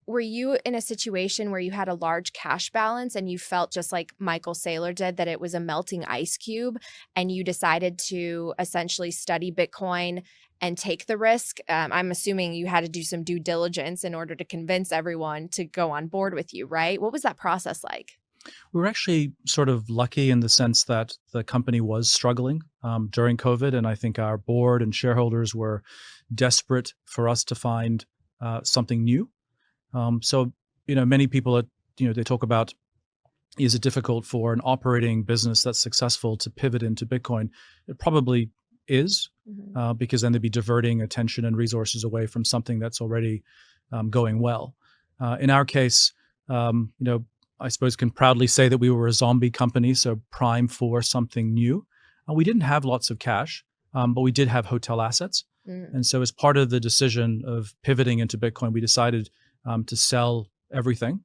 were you in a situation where you had a large cash balance and you felt just like Michael Saylor did, that it was a melting ice cube, and you decided to essentially study Bitcoin and take the risk? I'm assuming you had to do some due diligence in order to convince everyone to go on board with you, right? What was that process like? We were actually sort of lucky in the sense that the company was struggling during COVID, and I think our board and shareholders were desperate for us to find something new. So, many people, they talk about, is it difficult for an operating business that's successful to pivot into Bitcoin? It probably is, because then they'd be diverting attention and resources away from something that's already going well. In our case, I suppose can proudly say that we were a zombie company, so prime for something new. We didn't have lots of cash, but we did have hotel assets. And so as part of the decision of pivoting into Bitcoin, we decided to sell everything,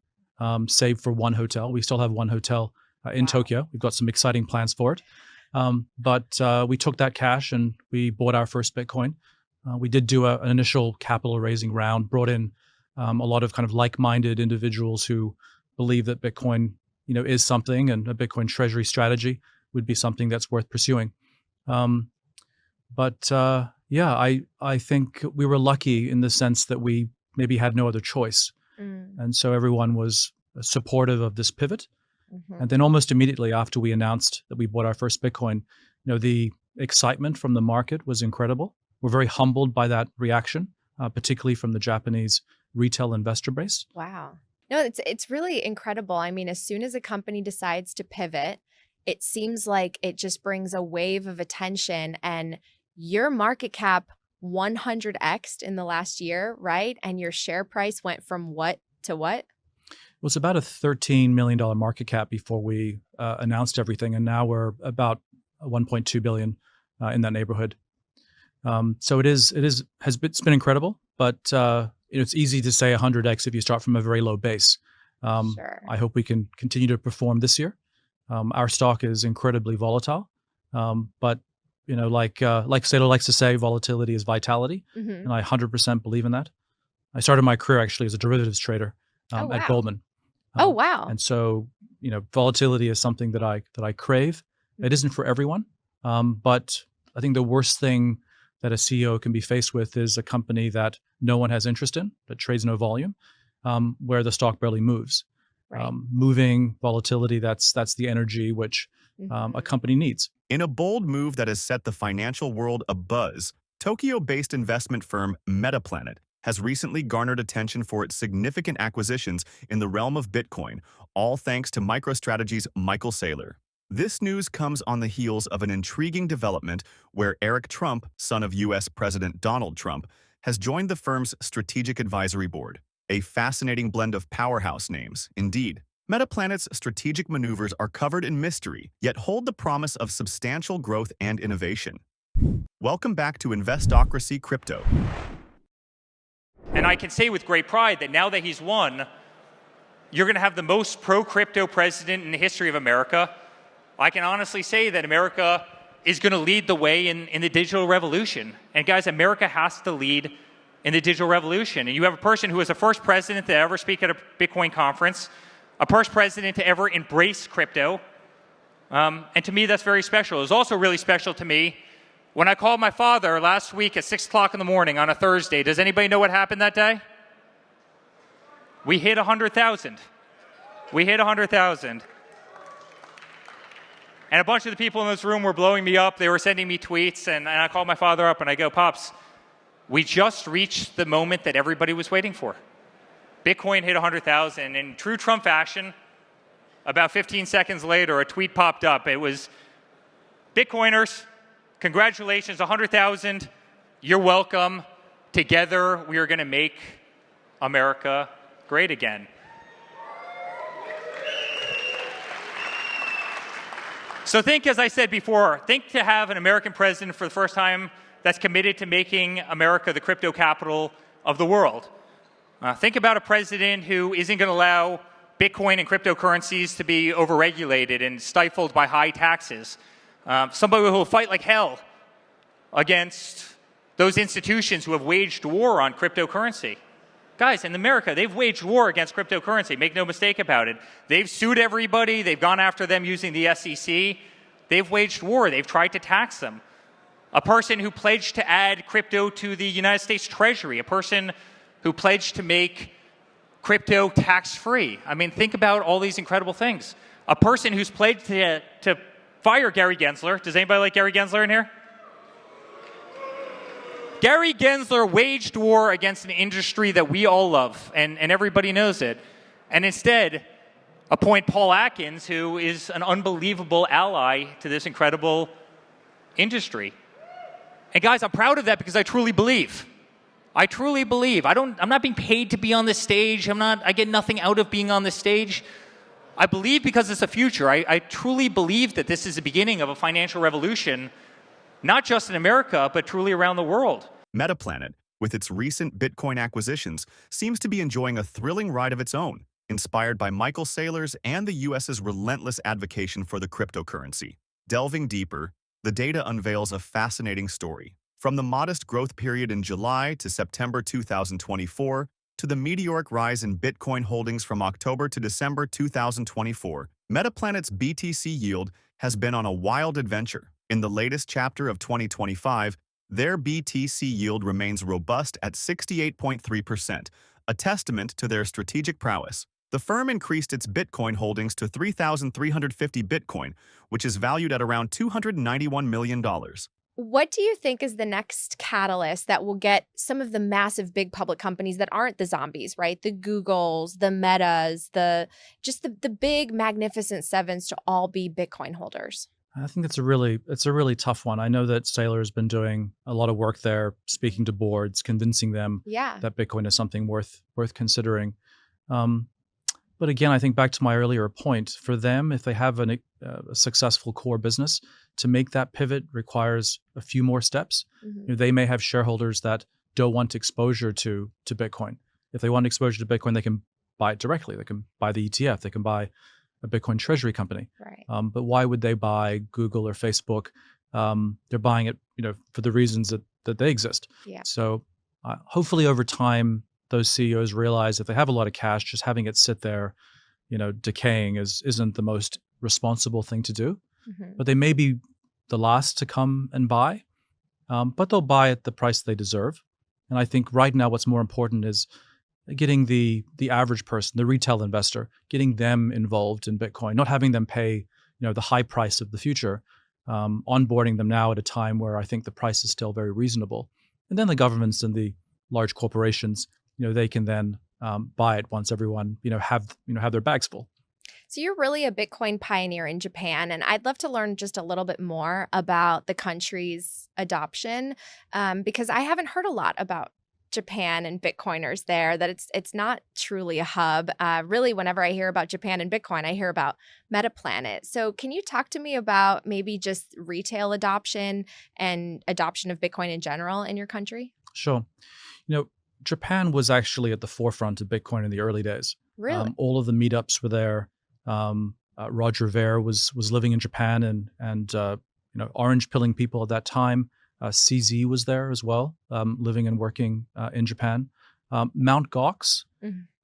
save for one hotel. We still have one hotel in Tokyo. We've got some exciting plans for it. But we took that cash and we bought our first Bitcoin. We did do an initial capital raising round, brought in a lot of kind of like-minded individuals who believe that Bitcoin, is something, and a Bitcoin treasury strategy would be something that's worth pursuing. But I think we were lucky in the sense that we maybe had no other choice. And so everyone was supportive of this pivot. And then almost immediately after we announced that we bought our first Bitcoin, the excitement from the market was incredible. We're very humbled by that reaction, particularly from the Japanese retail investor base. Wow. No, it's really incredible. I mean, as soon as a company decides to pivot, it seems like it just brings a wave of attention, and your market cap 100x'd in the last year, right? And your share price went from what to what? It was about a $13 million market cap before we announced everything, and now we're about 1.2 billion in that neighborhood. So it's been incredible, but it's easy to say 100x if you start from a very low base. Sure. I hope we can continue to perform this year. Our stock is incredibly volatile, but like Saylor likes to say, volatility is vitality, and I 100% believe in that. I started my career actually as a derivatives trader at Goldman. Oh wow! And so volatility is something that I crave. It isn't for everyone, but I think the worst thing that a CEO can be faced with is a company that no one has interest in, that trades no volume, where the stock barely moves. Right. Moving volatility, that's the energy which a company needs. In a bold move that has set the financial world abuzz, Tokyo-based investment firm Metaplanet has recently garnered attention for its significant acquisitions in the realm of Bitcoin, all thanks to MicroStrategy's Michael Saylor. This news comes on the heels of an intriguing development where Eric Trump, son of U.S. President Donald Trump, has joined the firm's strategic advisory board. A fascinating blend of powerhouse names, indeed. Metaplanet's strategic maneuvers are covered in mystery, yet hold the promise of substantial growth and innovation. Welcome back to Investocracy Crypto. And I can say with great pride that now that he's won, you're going to have the most pro-crypto president in the history of America. I can honestly say that America is going to lead the way in the digital revolution. And guys, America has to lead in the digital revolution. And you have a person who is the first president to ever speak at a Bitcoin conference, a first president to ever embrace crypto. And to me, that's very special. It was also really special to me when I called my father last week at 6 o'clock in the morning on a Thursday. Does anybody know what happened that day? We hit 100,000. We hit 100,000. And a bunch of the people in this room were blowing me up. They were sending me tweets. And I called my father up and I go, Pops, we just reached the moment that everybody was waiting for. Bitcoin hit 100,000. In true Trump fashion, about 15 seconds later, a tweet popped up. It was, Bitcoiners, congratulations, 100,000. You're welcome. Together, we are going to make America great again. So think, as I said before, think to have an American president for the first time that's committed to making America the crypto capital of the world. Think about a president who isn't going to allow Bitcoin and cryptocurrencies to be overregulated and stifled by high taxes. Somebody who will fight like hell against those institutions who have waged war on cryptocurrency. Guys, in America, they've waged war against cryptocurrency. Make no mistake about it. They've sued everybody. They've gone after them using the SEC. They've waged war. They've tried to tax them. A person who pledged to add crypto to the United States Treasury, a person who pledged to make crypto tax-free. I mean, think about all these incredible things. A person who's pledged to fire Gary Gensler. Does anybody like Gary Gensler in here? Gary Gensler waged war against an industry that we all love, and everybody knows it. And instead, appoint Paul Atkins, who is an unbelievable ally to this incredible industry. And guys, I'm proud of that because I truly believe. I truly believe. I'm not being paid to be on this stage. I get nothing out of being on this stage. I believe because it's the future. I truly believe that this is the beginning of a financial revolution, not just in America, but truly around the world. Metaplanet, with its recent Bitcoin acquisitions, seems to be enjoying a thrilling ride of its own, inspired by Michael Saylor's and the US's relentless advocacy for the cryptocurrency. Delving deeper, the data unveils a fascinating story. From the modest growth period in July to September 2024, to the meteoric rise in Bitcoin holdings from October to December 2024, Metaplanet's BTC yield has been on a wild adventure. In the latest chapter of 2025, their BTC yield remains robust at 68.3%, a testament to their strategic prowess. The firm increased its Bitcoin holdings to 3,350 Bitcoin, which is valued at around $291 million. What do you think is the next catalyst that will get some of the massive big public companies that aren't the zombies, right? The Googles, the Metas, the big magnificent sevens to all be Bitcoin holders? I think it's a really tough one. I know that Saylor has been doing a lot of work there, speaking to boards, convincing them that Bitcoin is something worth considering. But again, I think back to my earlier point, for them, if they have a successful core business, to make that pivot requires a few more steps. You know, they may have shareholders that don't want exposure to Bitcoin. If they want exposure to Bitcoin, they can buy it directly. They can buy the ETF. They can buy a Bitcoin treasury company. Right. But why would they buy Google or Facebook? They're buying it, for the reasons that they exist. Yeah. So hopefully over time, those CEOs realize if they have a lot of cash, just having it sit there, decaying isn't the most responsible thing to do. But they may be the last to come and buy, but they'll buy at the price they deserve. And I think right now what's more important is getting the average person, the retail investor, getting them involved in Bitcoin, not having them pay the high price of the future, onboarding them now at a time where I think the price is still very reasonable. And then the governments and the large corporations, they can then buy it once everyone have their bags full. So you're really a Bitcoin pioneer in Japan, and I'd love to learn just a little bit more about the country's adoption, because I haven't heard a lot about Japan and Bitcoiners there, that it's not truly a hub. Really, whenever I hear about Japan and Bitcoin, I hear about Metaplanet. So can you talk to me about maybe just retail adoption and adoption of Bitcoin in general in your country? Sure. Japan was actually at the forefront of Bitcoin in the early days. Really? All of the meetups were there. Roger Ver was living in Japan and orange pilling people at that time. CZ was there as well, living and working in Japan. Mount Gox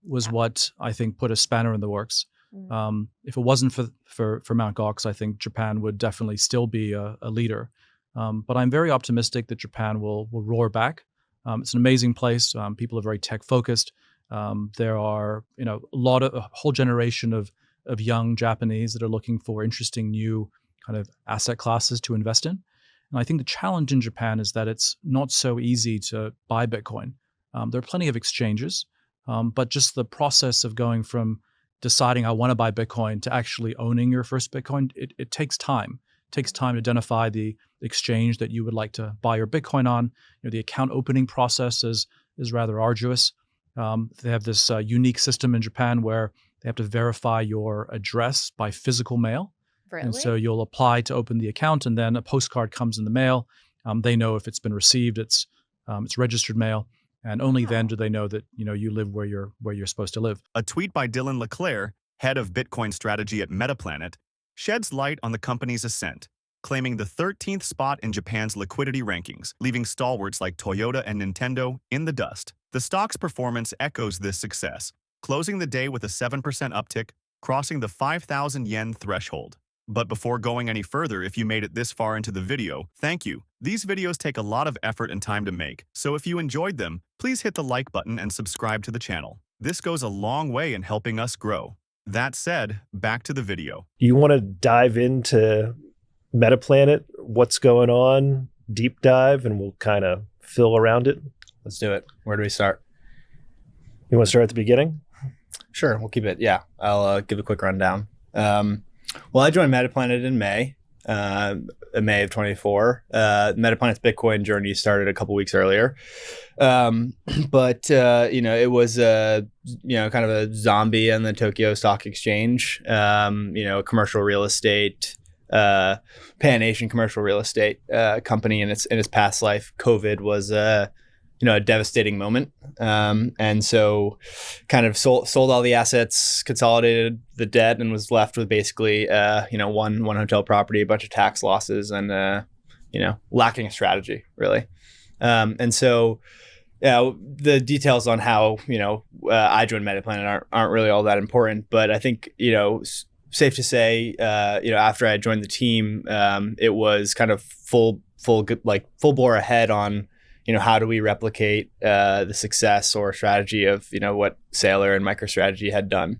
was what I think put a spanner in the works. If it wasn't for Mount Gox, I think Japan would definitely still be a leader. But I'm very optimistic that Japan will roar back. It's an amazing place. People are very tech focused. There are a whole generation of young Japanese that are looking for interesting new kind of asset classes to invest in. And I think the challenge in Japan is that it's not so easy to buy Bitcoin. There are plenty of exchanges, but just the process of going from deciding I want to buy Bitcoin to actually owning your first Bitcoin, it takes time. It takes time to identify the exchange that you would like to buy your Bitcoin on. The account opening process is rather arduous. They have this unique system in Japan where they have to verify your address by physical mail. Really? And so you'll apply to open the account, and then a postcard comes in the mail. They know if it's been received, it's registered mail, and only then do they know that you live where you're supposed to live. A tweet by Dylan Leclerc, head of Bitcoin strategy at Metaplanet, sheds light on the company's ascent, claiming the 13th spot in Japan's liquidity rankings, leaving stalwarts like Toyota and Nintendo in the dust. The stock's performance echoes this success, closing the day with a 7% uptick, crossing the 5,000 yen threshold. But before going any further, if you made it this far into the video, thank you. These videos take a lot of effort and time to make, so if you enjoyed them, please hit the like button and subscribe to the channel. This goes a long way in helping us grow. That said, back to the video. Do you want to dive into Metaplanet, what's going on, deep dive, and we'll kind of fill around it? Let's do it. Where do we start? You want to start at the beginning? Sure, we'll keep it. Yeah, I'll give a quick rundown. Well, I joined Metaplanet in May of 24. Metaplanet's Bitcoin journey started a couple weeks earlier. But it was kind of a zombie on the Tokyo Stock Exchange, commercial real estate, Pan-Asian commercial real estate company in its past life. COVID was a devastating moment. And so kind of sold all the assets, consolidated the debt, and was left with basically, one hotel property, a bunch of tax losses, and, lacking a strategy, really. And so the details on how, I joined Metaplanet aren't really all that important, but I think, safe to say, after I joined the team, it was kind of full bore ahead on, how do we replicate the success or strategy of, what Saylor and MicroStrategy had done.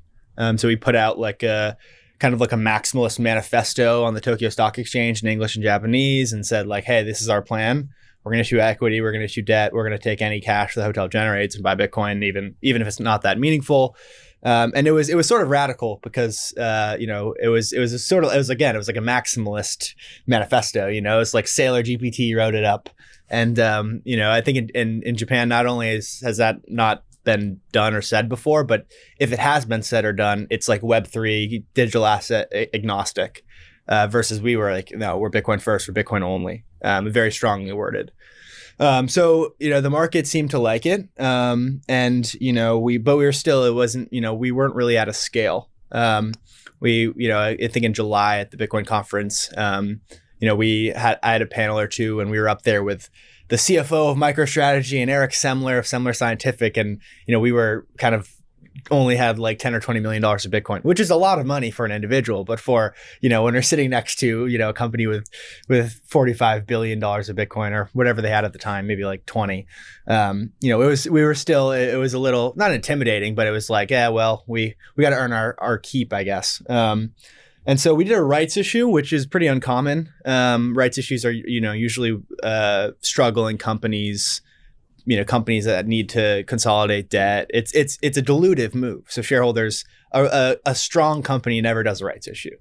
So we put out a maximalist manifesto on the Tokyo Stock Exchange in English and Japanese, and said hey, this is our plan. We're going to issue equity. We're going to issue debt. We're going to take any cash the hotel generates and buy Bitcoin, even if it's not that meaningful. And it was sort of radical because it was like a maximalist manifesto. It's like Saylor GPT wrote it up. And, I think in Japan, not only has that not been done or said before, but if it has been said or done, it's like Web3, digital asset agnostic, versus we were no, we're Bitcoin first, we're Bitcoin only, very strongly worded. So, the market seemed to like it. But we were still, it wasn't, we weren't really at a scale. I think in July at the Bitcoin conference, I had a panel or two, and we were up there with the CFO of MicroStrategy and Eric Semler of Semler Scientific. And, we were kind of only had like $10 or $20 million of Bitcoin, which is a lot of money for an individual. But for, when we're sitting next to, a company with $45 billion of Bitcoin or whatever they had at the time, maybe like 20, it was a little, not intimidating, but it was like, yeah, well, we got to earn our keep, I guess. And so we did a rights issue, which is pretty uncommon. Rights issues are, usually struggling companies, companies that need to consolidate debt. It's a dilutive move. So shareholders, a strong company never does a rights issue.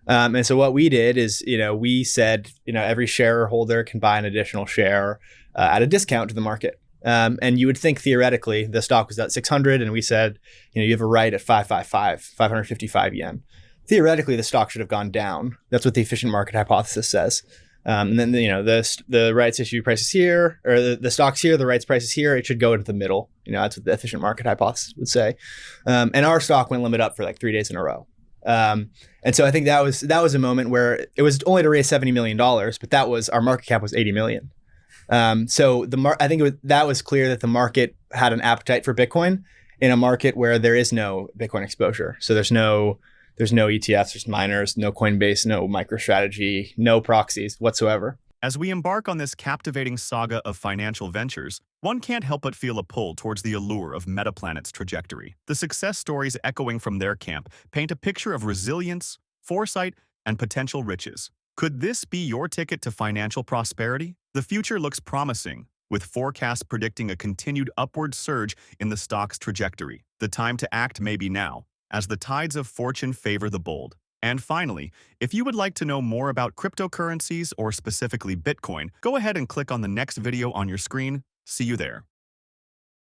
And so what we did is, we said, every shareholder can buy an additional share at a discount to the market. And you would think theoretically the stock was at 600, and we said, you have a right at 555 yen. Theoretically, the stock should have gone down. That's what the efficient market hypothesis says. And then, the rights issue price is here, or the stock's here, the rights price is here. It should go into the middle. That's what the efficient market hypothesis would say. And our stock went limit up for like 3 days in a row. And so I think that was a moment where it was only to raise $70 million, but our market cap was 80 million. So I think that was clear that the market had an appetite for Bitcoin in a market where there is no Bitcoin exposure. So there's no ETFs, there's miners, no Coinbase, no MicroStrategy, no proxies whatsoever. As we embark on this captivating saga of financial ventures, one can't help but feel a pull towards the allure of Metaplanet's trajectory. The success stories echoing from their camp paint a picture of resilience, foresight, and potential riches. Could this be your ticket to financial prosperity? The future looks promising, with forecasts predicting a continued upward surge in the stock's trajectory. The time to act may be now, as the tides of fortune favor the bold. And finally, if you would like to know more about cryptocurrencies or specifically Bitcoin, go ahead and click on the next video on your screen. See you there.